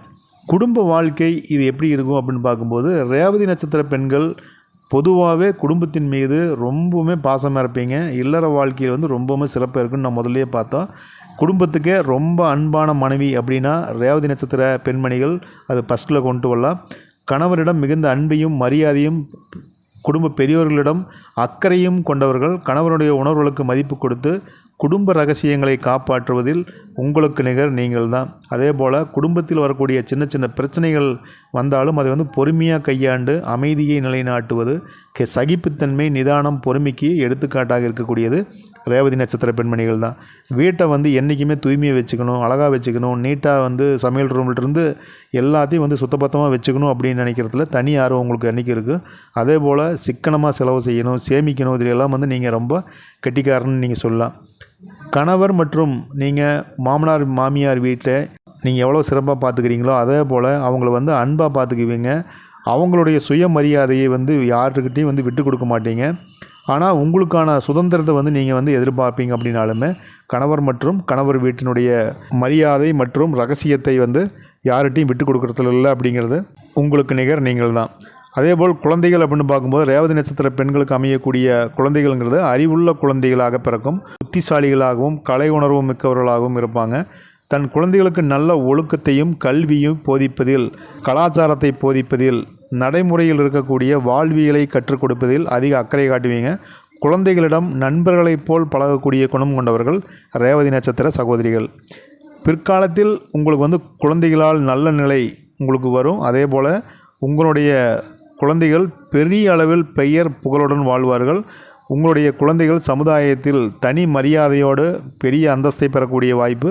குடும்ப வாழ்க்கை இது எப்படி இருக்கும் அப்படின்னு பார்க்கும்போது, ரேவதி நட்சத்திர பெண்கள் பொதுவாகவே குடும்பத்தின் மீது ரொம்பவுமே பாசமாக இருப்பீங்க. இல்லற வாழ்க்கையில் வந்து ரொம்பவுமே சிறப்பாக இருக்குன்னு நான் முதல்லையே பார்த்தோம். குடும்பத்துக்கே ரொம்ப அன்பான மனைவி அப்படின்னா ரேவதி நட்சத்திர பெண்மணிகள் அது ஃபஸ்ட்டில் கொண்டு வரலாம். கணவரிடம் மிகுந்த அன்பையும் மரியாதையும், குடும்ப பெரியோர்களிடம் அக்கறையும் கொண்டவர்கள். கணவருடைய உணர்வுகளுக்கு மதிப்பு கொடுத்து குடும்ப ரகசியங்களை காப்பாற்றுவதில் உங்களுக்கு நிகர் நீங்கள் தான். அதே போல் குடும்பத்தில் வரக்கூடிய சின்ன சின்ன பிரச்சனைகள் வந்தாலும் அதை வந்து பொறுமையாக கையாண்டு அமைதியை நிலைநாட்டுவது, சகிப்புத்தன்மை, நிதானம், பொறுமைக்கு எடுத்துக்காட்டாக இருக்கக்கூடியது ரேவதி நட்சத்திர பெண்மணிகள் தான். வீட்டை வந்து என்றைக்குமே தூய்மையாக வச்சுக்கணும், அழகாக வச்சுக்கணும், நீட்டாக வந்து சமையல் ரூம்லேருந்து எல்லாத்தையும் வந்து சுத்தபத்தமாக வச்சுக்கணும் அப்படின்னு நினைக்கிறதுல தனி ஆர்வம் உங்களுக்கு என்றைக்கு இருக்குது. அதே போல் சிக்கனமாக செலவு செய்யணும், சேமிக்கணும். இதிலெல்லாம் வந்து நீங்கள் ரொம்ப கெட்டிக்காரன்னு நீங்கள் சொல்லலாம். கணவர் மற்றும் நீங்கள் மாமனார் மாமியார் வீட்டை நீங்கள் எவ்வளோ சிறப்பாக பார்த்துக்கிறீங்களோ அதே போல் அவங்கள வந்து அன்பாக பார்த்துக்குவீங்க. அவங்களுடைய சுயமரியாதையை வந்து யாருக்கிட்டையும் வந்து விட்டு கொடுக்க மாட்டீங்க. ஆனால் உங்களுக்கான சுதந்திரத்தை வந்து நீங்கள் வந்து எதிர்பார்ப்பீங்க. அப்படின்னாலுமே கணவர் மற்றும் கணவர் வீட்டினுடைய மரியாதை மற்றும் ரகசியத்தை வந்து யார்கிட்டையும் விட்டு கொடுக்குறதுல இல்லை அப்படிங்கிறது உங்களுக்கு நிகர் நீங்கள் தான். அதேபோல் குழந்தைகள் அப்படின்னு பார்க்கும்போது ரேவதி நட்சத்திர பெண்களுக்கு அமையக்கூடிய குழந்தைகள்ங்கிறது அறிவுள்ள குழந்தைகளாக பிறக்கும். புத்திசாலிகளாகவும் கலை உணர்வு மிக்கவர்களாகவும் இருப்பாங்க. தன் குழந்தைகளுக்கு நல்ல ஒழுக்கத்தையும் கல்வியும் போதிப்பதில், கலாச்சாரத்தை போதிப்பதில், நடைமுறையில் இருக்கக்கூடிய வாழ்வியலை கற்றுக் கொடுப்பதில் அதிக அக்கறை காட்டுவீங்க. குழந்தைகளிடம் நண்பர்களைப் போல் பழகக்கூடிய குணம் கொண்டவர்கள் ரேவதி நட்சத்திர சகோதரிகள். பிற்காலத்தில் உங்களுக்கு வந்து குழந்தைகளால் நல்ல நிலை உங்களுக்கு வரும். அதே போல் உங்களுடைய குழந்தைகள் பெரிய அளவில் பெயர் புகழுடன் வாழ்வார்கள். உங்களுடைய குழந்தைகள் சமுதாயத்தில் தனி மரியாதையோடு பெரிய அந்தஸ்தை பெறக்கூடிய வாய்ப்பு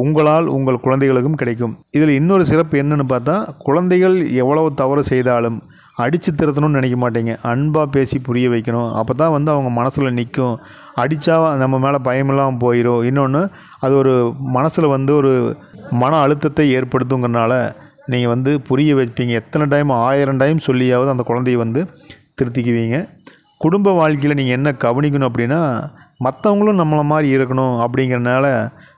உங்களால் உங்கள் குழந்தைகளுக்கும் கிடைக்கும். இதில் இன்னொரு சிறப்பு என்னென்னு பார்த்தா, குழந்தைகள் எவ்வளவு தவறு செய்தாலும் அடித்து திருத்தணும்னு நினைக்க மாட்டீங்க. அன்பாக பேசி புரிய வைக்கணும். அப்போ தான் வந்து அவங்க மனசில் நிற்கும். அடித்தா நம்ம மேலே பயமெல்லாம் போயிடும். இன்னொன்று அது ஒரு மனசில் வந்து ஒரு மன அழுத்தத்தை ஏற்படுத்துங்கிறனால நீங்கள் வந்து புரிய வைப்பீங்க. எத்தனை டைம் 1000 டைம் சொல்லியாவது அந்த குழந்தைய வந்து திருத்திக்குவீங்க. குடும்ப வாழ்க்கையில் நீங்கள் என்ன கவனிக்கணும் அப்படின்னா, மற்றவங்களும் நம்மளை மாதிரி இருக்கணும் அப்படிங்கிறனால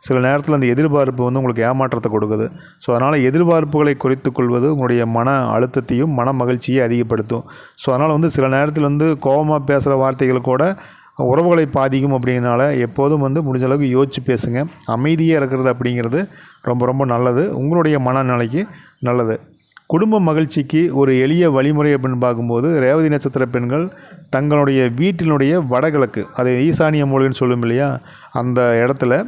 சில நேரத்தில் அந்த எதிர்பார்ப்பு வந்து உங்களுக்கு ஏமாற்றத்தை கொடுக்குது. ஸோ அதனால் எதிர்பார்ப்புகளை குறைத்து கொள்வது உங்களுடைய மன அழுத்தத்தையும் மன மகிழ்ச்சியை அதிகப்படுத்தும். ஸோ அதனால் வந்து சில நேரத்தில் வந்து கோபமாக பேசுகிற வார்த்தைகள் கூட உறவுகளை பாதிக்கும். அப்படிங்கிறனால எப்போதும் வந்து முடிஞ்ச அளவுக்கு யோசித்து பேசுங்க. அமைதியாக இருக்கிறது அப்படிங்கிறது ரொம்ப ரொம்ப நல்லது, உங்களுடைய மனநிலைக்கு நல்லது. குடும்ப மகிழ்ச்சிக்கு ஒரு எளிய வழிமுறை அப்படின்னு பார்க்கும்போது, ரேவதி நட்சத்திர பெண்கள் தங்களுடைய வீட்டினுடைய வடகிழக்கு, அது ஈசானிய மூலைன்னு சொல்லும் இல்லையா, அந்த இடத்துல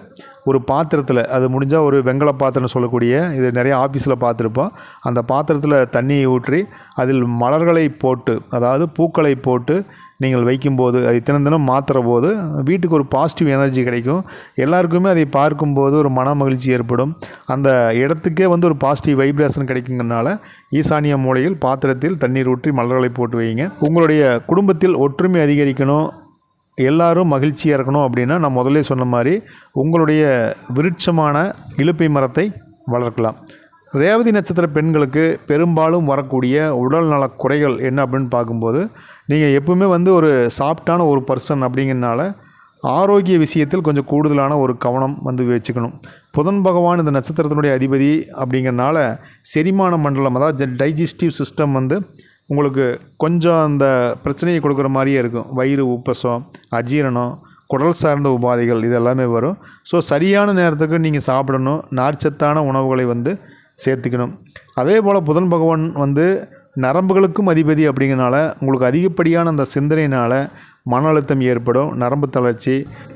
ஒரு பாத்திரத்தில், அது முடிஞ்சால் ஒரு வெங்கல பாத்திரம்னு சொல்லக்கூடிய, இது நிறைய ஆஃபீஸில் பார்த்துருப்போம், அந்த பாத்திரத்தில் தண்ணியை ஊற்றி அதில் மலர்களை போட்டு, அதாவது பூக்களை போட்டு நீங்கள் வைக்கும்போது, அதை தினம் தினம் மாற்றுற போது வீட்டுக்கு ஒரு பாசிட்டிவ் எனர்ஜி கிடைக்கும். எல்லாருக்குமே அதை பார்க்கும்போது ஒரு மன மகிழ்ச்சி ஏற்படும். அந்த இடத்துக்கே வந்து ஒரு பாசிட்டிவ் வைப்ரேஷன் கிடைக்குங்கிறனால ஈசானிய மூலையில் பாத்திரத்தில் தண்ணீர் ஊற்றி மலர்களை போட்டு வைங்க. உங்களுடைய குடும்பத்தில் ஒற்றுமை அதிகரிக்கணும், எல்லாரும் மகிழ்ச்சியாக இருக்கணும் அப்படின்னா நான் முதல்ல சொன்ன மாதிரி உங்களுடைய விருட்சமான இலுப்பை மரத்தை வளர்க்கலாம். ரேவதி நட்சத்திர பெண்களுக்கு பெரும்பாலும் வரக்கூடிய உடல் நல குறைகள் என்ன அப்படின்னு பார்க்கும்போது, நீங்கள் எப்பவுமே வந்து ஒரு சாஃப்டான ஒரு பர்சன் அப்படிங்கிறனால ஆரோக்கிய விஷயத்தில் கொஞ்சம் கூடுதலான ஒரு கவனம் வந்து வச்சுக்கணும். புதன் பகவான் இந்த நட்சத்திரத்தினுடைய அதிபதி அப்படிங்கிறனால செரிமான மண்டலம், அதாவது டைஜஸ்டிவ் சிஸ்டம் வந்து உங்களுக்கு கொஞ்சம் அந்த பிரச்சனையை கொடுக்குற மாதிரியே இருக்கும். வயிறு உப்பசம், அஜீரணம், குடல் சார்ந்த உபாதைகள் இது எல்லாமே வரும். ஸோ சரியான நேரத்துக்கு நீங்கள் சாப்பிடணும், நார்ச்சத்தான உணவுகளை வந்து சேர்த்துக்கணும். அதே போல் புதன் பகவான் வந்து நரம்புகளுக்கும் அதிபதி அப்படிங்கிறனால உங்களுக்கு அதிகப்படியான அந்த சிந்தனையினால் மன அழுத்தம் ஏற்படும், நரம்பு தளர்ச்சி,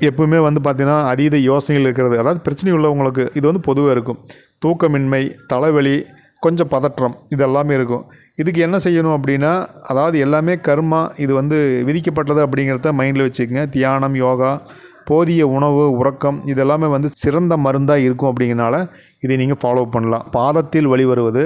எப்பவுமே வந்து பார்த்திங்கன்னா அதீத யோசனைகள் இருக்கிறது, அதாவது பிரச்சனை உள்ளவங்களுக்கு இது வந்து பொதுவாக இருக்கும். தூக்கமின்மை, தலைவலி, கொஞ்சம் பதற்றம் இதெல்லாமே இருக்கும். இதுக்கு என்ன செய்யணும் அப்படின்னா, அதாவது எல்லாமே கர்மா, இது வந்து விதிக்கப்பட்டது அப்படிங்கிறத மைண்டில் வச்சுக்கோங்க. தியானம், யோகா, போதிய உணவு, உறக்கம் இதெல்லாமே வந்து சிறந்த மருந்தாக இருக்கும். அப்படிங்கிறனால இதை நீங்கள் ஃபாலோ பண்ணலாம். பாதத்தில் வலி வருவது,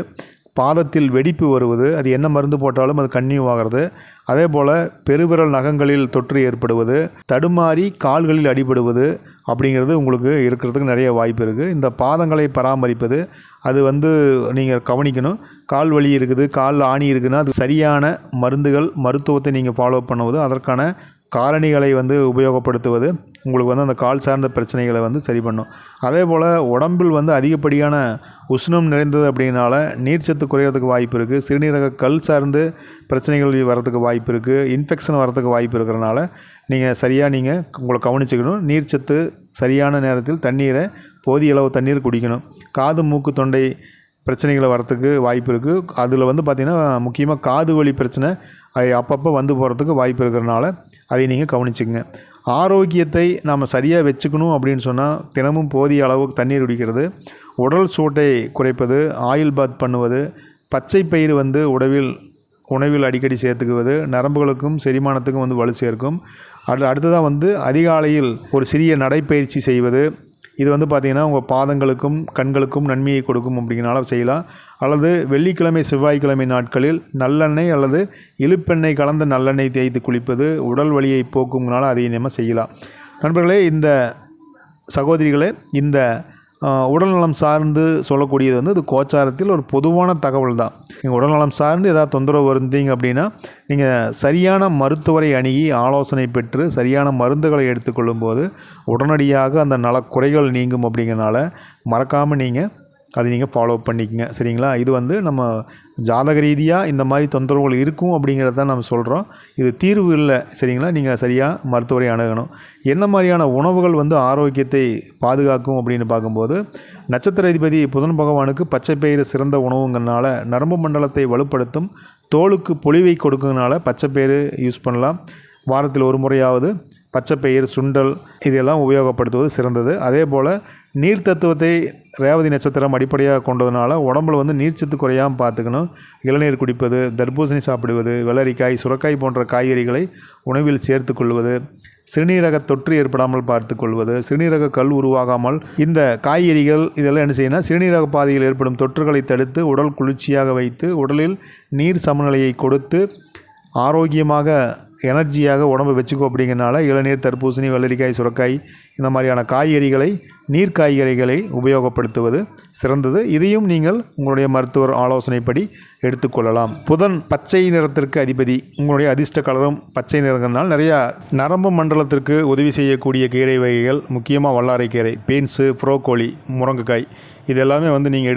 பாதத்தில் வெடிப்பு வருவது, அது என்ன மருந்து போட்டாலும் அது கன்னியூ ஆகிறது. அதே போல் பெருவிரல் நகங்களில் தொற்று ஏற்படுவது, தடுமாறி கால்களில் அடிபடுவது அப்படிங்கிறது உங்களுக்கு இருக்கிறதுக்கு நிறைய வாய்ப்பு இருக்குது. இந்த பாதங்களை பராமரிப்பது அது வந்து நீங்கள் கவனிக்கணும். கால் வலி இருக்குது, கால் ஆணி இருக்குதுன்னா அது சரியான மருந்துகள், மருத்துவத்தை நீங்கள் ஃபாலோ பண்ணுவது, அதற்கான காரணிகளை வந்து உபயோகப்படுத்துவது உங்களுக்கு வந்து அந்த கால் சார்ந்த பிரச்சனைகளை வந்து சரி பண்ணும். அதே போல் உடம்பில் வந்து அதிகப்படியான உஷ்ணம் நிறைந்தது அப்படின்னால நீர்ச்சத்து குறையிறதுக்கு வாய்ப்பு இருக்குது. சிறுநீரக கல் சார்ந்து பிரச்சனைகள் வரதுக்கு வாய்ப்பு இருக்குது. இன்ஃபெக்ஷன் வரதுக்கு வாய்ப்பு இருக்கிறனால நீங்கள் உங்களை கவனிச்சுக்கணும். நீர்ச்சத்து சரியான நேரத்தில் தண்ணீரை போதிய அளவு தண்ணீர் குடிக்கணும். காது, மூக்கு, தொண்டை பிரச்சனைகளை வரத்துக்கு வாய்ப்பு இருக்குது. அதில் வந்து பார்த்திங்கன்னா முக்கியமாக காது வலி பிரச்சனை அது அப்பப்போ வந்து போகிறதுக்கு வாய்ப்பு இருக்கிறனால அதை நீங்கள் கவனிச்சுக்கங்க. ஆரோக்கியத்தை நாம் சரியாக வச்சுக்கணும் அப்படின்னு சொன்னால் தினமும் போதிய அளவுக்கு தண்ணீர் குடிக்கிறது, உடல் சூட்டை குறைப்பது, ஆயில் பாத் பண்ணுவது, பச்சை பயிறு வந்து உணவில் அடிக்கடி சேர்த்துக்குவது நரம்புகளுக்கும் செரிமானத்துக்கும் வந்து வலு சேர்க்கும். அடுத்ததாக வந்து அதிகாலையில் ஒரு சிறிய நடைப்பயிற்சி செய்வது, இது வந்து பார்த்திங்கன்னா உங்கள் பாதங்களுக்கும் கண்களுக்கும் நன்மையை கொடுக்கும். அப்படிங்கிறனால செய்யலாம். அல்லது வெள்ளிக்கிழமை, செவ்வாய்க்கிழமை நாட்களில் நல்லெண்ணெய் அல்லது இழுப்பெண்ணெய் கலந்த நல்லெண்ணெய் தேய்த்து குளிப்பது உடல் வலியை போக்கும்னால அதையும் நம்ம செய்யலாம். நண்பர்களே, இந்த சகோதரிகளே, இந்த உடல்நலம் சார்ந்து சொல்லக்கூடியது வந்து இது கோச்சாரத்தில் ஒரு பொதுவான தகவல் தான். நீங்கள் உடல்நலம் சார்ந்து ஏதாவது தொந்தரவு வருந்தீங்க அப்படின்னா நீங்கள் சரியான மருத்துவரை அணுகி ஆலோசனை பெற்று சரியான மருந்துகளை எடுத்துக்கொள்ளும் போது உடனடியாக அந்த நலக்குறைகள் நீங்கும். அப்படிங்கிறனால மறக்காமல் அதை நீங்கள் ஃபாலோ பண்ணிக்கங்க. சரிங்களா? இது வந்து நம்ம ஜாதக ரீதியாக இந்த மாதிரி தொந்தரவுகள் இருக்கும் அப்படிங்கிறத நம்ம சொல்கிறோம். இது தீர்வு இல்லை. சரிங்களா? நீங்கள் சரியாக மருத்துவரை அணுகணும். என்ன மாதிரியான உணவுகள் வந்து ஆரோக்கியத்தை பாதுகாக்கும் அப்படின்னு பார்க்கும்போது, நட்சத்திர அதிபதி புதன் பகவானுக்கு பச்சை பயிறு சிறந்த உணவுங்கிறனால நரம்பு மண்டலத்தை வலுப்படுத்தும், தோலுக்கு பொலிவை கொடுக்கறதுனால பச்சை பயிறு யூஸ் பண்ணலாம். வாரத்தில் ஒரு முறையாவது பச்சைப்பயிர், சுண்டல் இதெல்லாம் உபயோகப்படுத்துவது சிறந்தது. அதே போல் நீர் தத்துவத்தை ரேவதி நட்சத்திரம் அடிப்படையாக கொண்டதுனால உடம்புல வந்து நீர்ச்சத்து குறையாமல் பார்த்துக்கணும். இளநீர் குடிப்பது, தர்பூசணி சாப்பிடுவது, வெள்ளரிக்காய், சுரைக்காய் போன்ற காய்கறிகளை உணவில் சேர்த்து கொள்வது, சிறுநீரக தொற்று ஏற்படாமல் பார்த்து கொள்வது, சிறுநீரக கல் உருவாகாமல் இந்த காய்கறிகள் இதெல்லாம் என்ன செய்யணும், சிறுநீரக பாதையில் ஏற்படும் தொற்றுகளை தடுத்து உடல் குளிர்ச்சியாக வைத்து உடலில் நீர் சமநிலையை கொடுத்து ஆரோக்கியமாக எனர்ஜியாக உடம்பை வச்சுக்கோ. அப்படிங்கிறனால இளநீர், தர்பூசணி, வெள்ளரிக்காய், சுரைக்காய் இந்த மாதிரியான காய்கறிகளை, நீர் காய்கறிகளை உபயோகப்படுத்துவது சிறந்தது. இதையும் நீங்கள் உங்களுடைய மருத்துவர் ஆலோசனைப்படி எடுத்துக்கொள்ளலாம். புதன் பச்சை நிறத்திற்கு அதிபதி. உங்களுடைய அதிர்ஷ்ட கலரும் பச்சை நிறங்கிறதுனால நிறையா நரம்பு மண்டலத்திற்கு உதவி செய்யக்கூடிய கீரை வகைகள், முக்கியமாக வல்லாரைக்கீரை, பீன்ஸு, புரோக்கோலி, முருங்கைக்காய் இதெல்லாமே வந்து நீங்கள்